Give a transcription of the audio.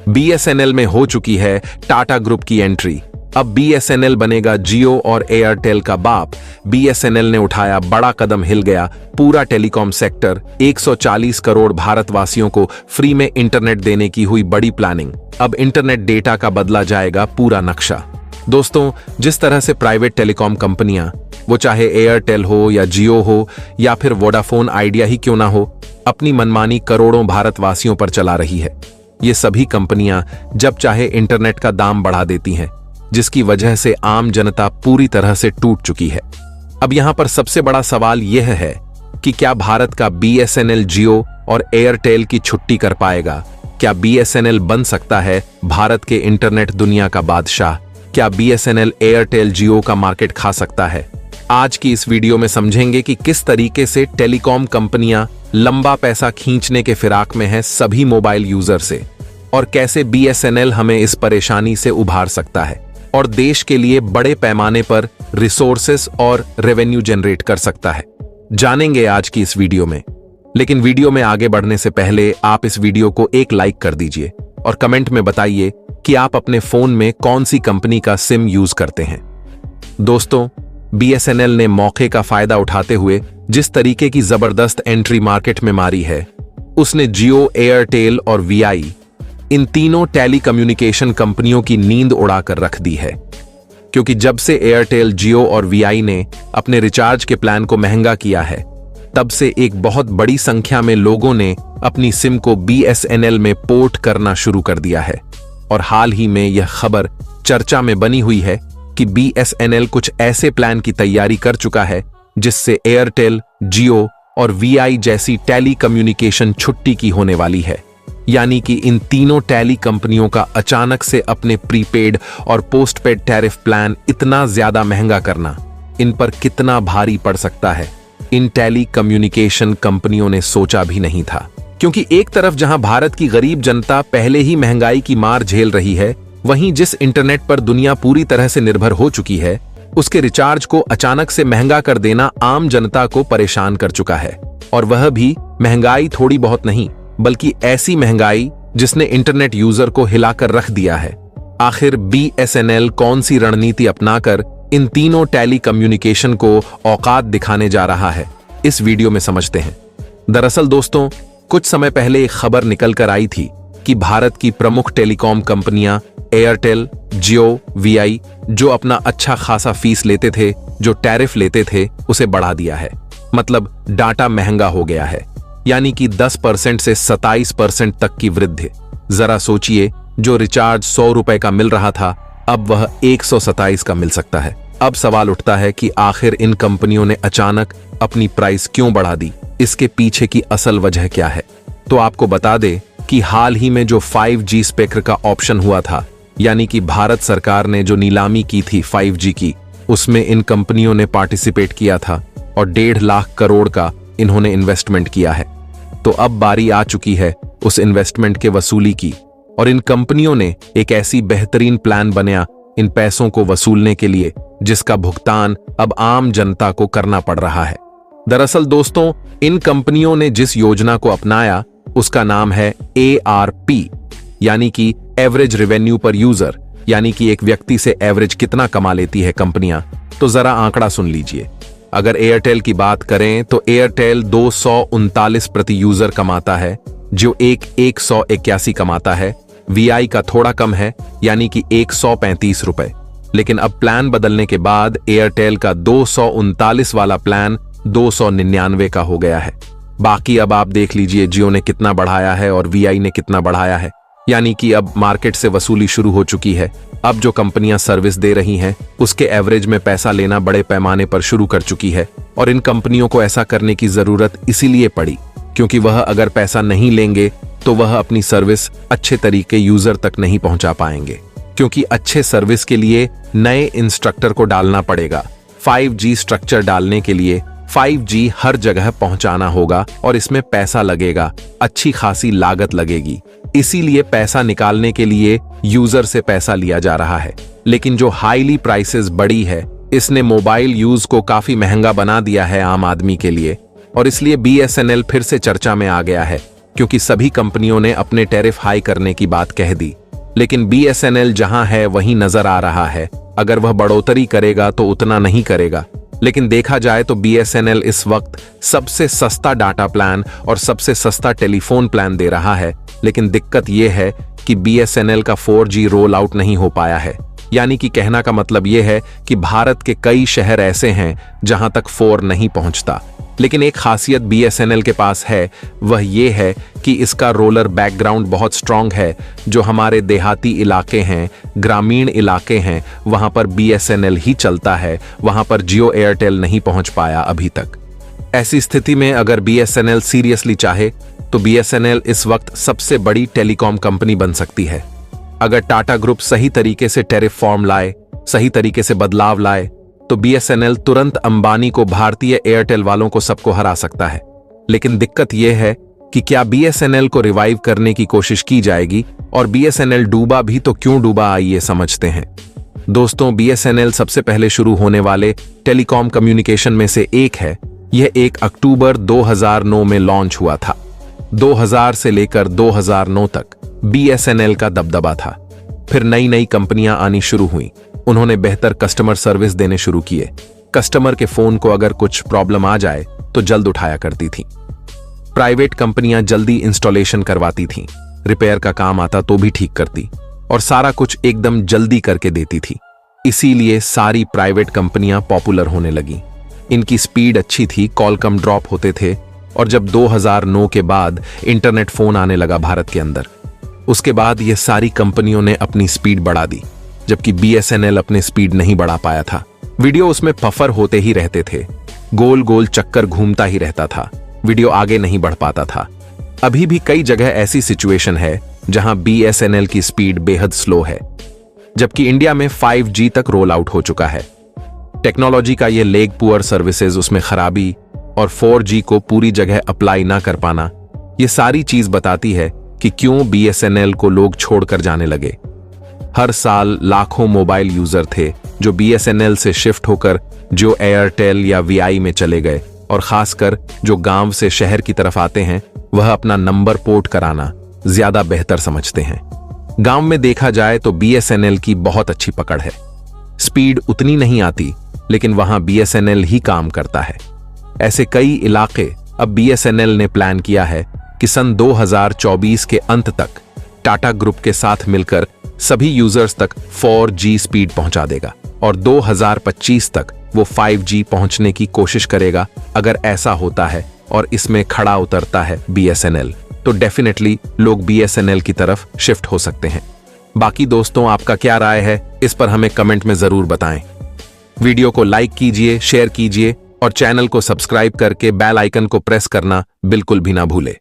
BSNL में हो चुकी है टाटा ग्रुप की एंट्री। अब बीएसएनएल बनेगा जियो और एयरटेल का बाप। बीएसएनएल ने उठाया बड़ा कदम, हिल गया पूरा टेलीकॉम सेक्टर। 140 करोड़ भारतवासियों को फ्री में इंटरनेट देने की हुई बड़ी प्लानिंग। अब इंटरनेट डेटा का बदला जाएगा पूरा नक्शा। दोस्तों, जिस तरह से प्राइवेट टेलीकॉम कंपनियां, वो चाहे एयरटेल हो या जियो हो या फिर वोडाफोन आइडिया ही क्यों ना हो, अपनी मनमानी करोड़ों भारतवासियों पर चला रही है। ये सभी कंपनियां जब चाहे इंटरनेट का दाम बढ़ा देती हैं, जिसकी वजह से आम जनता पूरी तरह से टूट चुकी है। अब यहां पर सबसे बड़ा सवाल यह है कि क्या भारत का बीएसएनएल जियो और एयरटेल की छुट्टी कर पाएगा? क्या बीएसएनएल बन सकता है भारत के इंटरनेट दुनिया का बादशाह? क्या बीएसएनएल एयरटेल जियो का मार्केट खा सकता है? आज की इस वीडियो में समझेंगे कि किस तरीके से टेलीकॉम कंपनियां लंबा पैसा खींचने के फिराक में हैं सभी मोबाइल यूजर से, और कैसे बीएसएनएल हमें इस परेशानी से उभार सकता है और देश के लिए बड़े पैमाने पर रिसोर्सेस और रेवेन्यू जनरेट कर सकता है। जानेंगे आज की इस वीडियो में। लेकिन वीडियो में आगे बढ़ने से पहले आप इस वीडियो को एक लाइक कर दीजिए और कमेंट में बताइए कि आप अपने फोन में कौन सी कंपनी का सिम यूज करते हैं। दोस्तों, बीएसएनएल ने मौके का फायदा उठाते हुए जिस तरीके की जबरदस्त एंट्री मार्केट में मारी है, उसने जियो, एयरटेल और वीआई, इन तीनों टेलीकम्युनिकेशन कंपनियों की नींद उड़ाकर रख दी है। क्योंकि जब से एयरटेल, जियो और वीआई ने अपने रिचार्ज के प्लान को महंगा किया है, तब से एक बहुत बड़ी संख्या में लोगों ने अपनी सिम को बीएसएनएल में पोर्ट करना शुरू कर दिया है। और हाल ही में यह खबर चर्चा में बनी हुई है कि बीएसएनएल कुछ ऐसे प्लान की तैयारी कर चुका है जिससे एयरटेल, जियो और वीआई जैसी टेलीकम्युनिकेशन छुट्टी की होने वाली है। यानी कि इन तीनों टेली कंपनियों का अचानक से अपने प्रीपेड और पोस्टपेड टैरिफ प्लान इतना ज्यादा महंगा करना इन पर कितना भारी पड़ सकता है, इन टेली कम्युनिकेशन कंपनियों ने सोचा भी नहीं था। क्योंकि एक तरफ जहां भारत की गरीब जनता पहले ही महंगाई की मार झेल रही है, वहीं जिस इंटरनेट पर दुनिया पूरी तरह से निर्भर हो चुकी है, उसके रिचार्ज को अचानक से महंगा कर देना आम जनता को परेशान कर चुका है। और वह भी महंगाई थोड़ी बहुत नहीं, बल्कि ऐसी महंगाई जिसने इंटरनेट यूजर को हिलाकर रख दिया है। आखिर बीएसएनएल कौन सी रणनीति अपनाकर इन तीनों टेली कम्युनिकेशन को औकात दिखाने जा रहा है, इस वीडियो में समझते हैं। दरअसल दोस्तों, कुछ समय पहले एक खबर निकल कर आई थी कि भारत की प्रमुख टेलीकॉम कंपनियां एयरटेल, जियो, वीआई, जो अपना अच्छा खासा फीस लेते थे, जो टैरिफ लेते थे, उसे बढ़ा दिया है। मतलब डाटा महंगा हो गया है, यानी कि 10% से 27% तक की वृद्धि। जरा सोचिए, जो रिचार्ज 100 रुपए का मिल रहा था, अब वह 127 का मिल सकता है। अब सवाल उठता है कि आखिर इन कंपनियों ने अचानक अपनी प्राइस क्यों बढ़ा दी? इसके पीछे की असल वजह क्या है? तो आपको बता दे कि हाल ही में जो 5G स्पेक्ट्र का ऑप्शन हुआ था, यानी कि भारत सरकार ने जो नीलामी की थी 5G की, उसमें इन कंपनियों ने पार्टिसिपेट किया था और 1.5 लाख करोड़ का इन्होंने इन्वेस्टमेंट किया है। तो अब बारी आ चुकी है उस इन्वेस्टमेंट के वसूली की, और इन कंपनियों ने एक ऐसी बेहतरीन प्लान बनाया इन पैसों को वसूलने के लिए, जिसका भुगतान अब आम जनता को करना पड़ रहा है। दरअसल दोस्तों, इन कंपनियों ने जिस योजना को अपनाया उसका नाम है ARP, यानी कि एवरेज रेवेन्यू पर यूजर, यानी कि एक व्यक्ति से एवरेज कितना कमा लेती है कंपनियां। तो जरा आंकड़ा सुन लीजिए। अगर एयरटेल की बात करें तो एयरटेल 239 प्रति यूजर कमाता है, जो 181 कमाता है। वीआई का थोड़ा कम है, यानी कि 135 रुपए। लेकिन अब प्लान बदलने के बाद एयरटेल का 239 वाला प्लान 299 का हो गया है। बाकी अब आप देख लीजिए जियो ने कितना बढ़ाया है और वीआई ने कितना बढ़ाया है। यानी कि अब मार्केट से वसूली शुरू हो चुकी है। अब जो कंपनियां सर्विस दे रही हैं, उसके एवरेज में पैसा लेना बड़े पैमाने पर शुरू कर चुकी है। और इन कंपनियों को ऐसा करने की जरूरत इसीलिए पड़ी क्योंकि वह अगर पैसा नहीं लेंगे तो वह अपनी सर्विस अच्छे तरीके यूजर तक नहीं पहुंचा पाएंगे। क्योंकि अच्छे सर्विस के लिए नए इंस्ट्रक्टर को डालना पड़ेगा। 5G स्ट्रक्चर डालने के लिए 5G हर जगह पहुंचाना होगा और इसमें पैसा लगेगा, अच्छी खासी लागत लगेगी। इसीलिए पैसा निकालने के लिए यूजर से पैसा लिया जा रहा है। लेकिन जो हाईली प्राइसेस बढ़ी है, इसने मोबाइल यूज को काफी महंगा बना दिया है आम आदमी के लिए, और इसलिए बीएसएनएल फिर से चर्चा में आ गया है। क्योंकि सभी कंपनियों ने अपने टैरिफ हाई करने की बात कह दी। लेकिन बीएसएनएल जहां है वहीं नजर आ रहा है, अगर वह बढ़ोतरी करेगा तो उतना नहीं करेगा। लेकिन देखा जाए तो बीएसएनएल इस वक्त सबसे सस्ता डाटा प्लान और सबसे सस्ता टेलीफोन प्लान दे रहा है। लेकिन दिक्कत यह है कि बीएसएनएल का 4G रोल आउट नहीं हो पाया है। यानी कि कहना का मतलब यह है कि भारत के कई शहर ऐसे हैं जहां तक 4 नहीं पहुंचता। लेकिन एक खासियत बीएसएनएल के पास है, वह यह है कि इसका रोलर बैकग्राउंड बहुत स्ट्रांग है। जो हमारे देहाती इलाके हैं, ग्रामीण इलाके हैं, वहां पर बीएसएनएल ही चलता है। वहां पर जियो एयरटेल नहीं पहुंच पाया अभी तक। ऐसी स्थिति में अगर बीएसएनएल सीरियसली चाहे तो बीएसएनएल इस वक्त सबसे बड़ी टेलीकॉम कंपनी बन सकती है। अगर टाटा ग्रुप सही तरीके से टैरिफ फॉर्म लाए, सही तरीके से बदलाव लाए, तो बीएसएनएल तुरंत अंबानी को, भारतीय एयरटेल वालों को, सबको हरा सकता है। लेकिन दिक्कत यह है कि क्या बीएसएनएल को रिवाइव करने की कोशिश की जाएगी, और बीएसएनएल डूबा भी तो क्यों डूबा, आइए समझते हैं। दोस्तों, बीएसएनएल सबसे पहले शुरू होने वाले टेलीकॉम कम्युनिकेशन में से एक है। यह 1 अक्टूबर 2009 में लॉन्च हुआ था। 2000 से लेकर 2009 तक बीएसएनएल का दबदबा था। फिर नई नई कंपनियां आनी शुरू हुई। उन्होंने बेहतर कस्टमर सर्विस देने शुरू किए। कस्टमर के फोन को अगर कुछ प्रॉब्लम आ जाए तो जल्द उठाया करती थी। प्राइवेट कंपनियां जल्दी इंस्टॉलेशन करवाती थीं, रिपेयर का काम आता तो भी ठीक करती, और सारा कुछ एकदम जल्दी करके देती थी। इसीलिए सारी प्राइवेट कंपनियां पॉपुलर होने लगी। इनकी स्पीड अच्छी थी, कॉल कम ड्रॉप होते थे। और जब 2009 के बाद इंटरनेट फोन आने लगा भारत के अंदर, उसके बाद ये सारी कंपनियों ने अपनी स्पीड बढ़ा दी, जबकि बीएसएनएल अपने स्पीड नहीं बढ़ा पाया था। वीडियो उसमें पफर होते ही रहते थे, गोल गोल चक्कर घूमता ही रहता था, वीडियो आगे नहीं बढ़ पाता था। अभी भी कई जगह ऐसी सिचुएशन है जहां बीएसएनएल की स्पीड बेहद स्लो है, जबकि इंडिया में 5G तक रोल आउट हो चुका है। टेक्नोलॉजी का ये लेग पुअर सर्विसेज, उसमें खराबी और 4G को पूरी जगह अप्लाई ना कर पाना, ये सारी चीज बताती है कि क्यों बीएसएनएल को लोग छोड़कर जाने लगे। हर साल लाखों मोबाइल यूजर थे जो बीएसएनएल से शिफ्ट होकर जियो एयरटेल या वीआई में चले गए, और खासकर जो गांव से शहर की तरफ आते हैं, वह अपना नंबर पोर्ट कराना ज्यादा बेहतर समझते हैं। गांव में देखा जाए तो बीएसएनएल की बहुत अच्छी पकड़ है। स्पीड उतनी नहीं आती, लेकिन वहां बीएसएनएल ही काम करता है। ऐसे कई इलाके अब बीएसएनएल ने प्लान किया है कि सन 2024 के अंत तक टाटा ग्रुप के साथ मिलकर सभी यूजर्स तक 4G स्पीड पहुंचा देगा, और 2025 तक वो 5G पहुंचने की कोशिश करेगा। अगर ऐसा होता है और इसमें खड़ा उतरता है बीएसएनएल, तो डेफिनेटली लोग बीएसएनएल की तरफ शिफ्ट हो सकते हैं। बाकी दोस्तों, आपका क्या राय है, इस पर हमें कमेंट में जरूर बताएं। वीडियो को लाइक कीजिए, शेयर कीजिए, और चैनल को सब्सक्राइब करके बेल आइकन को प्रेस करना बिल्कुल भी ना भूले।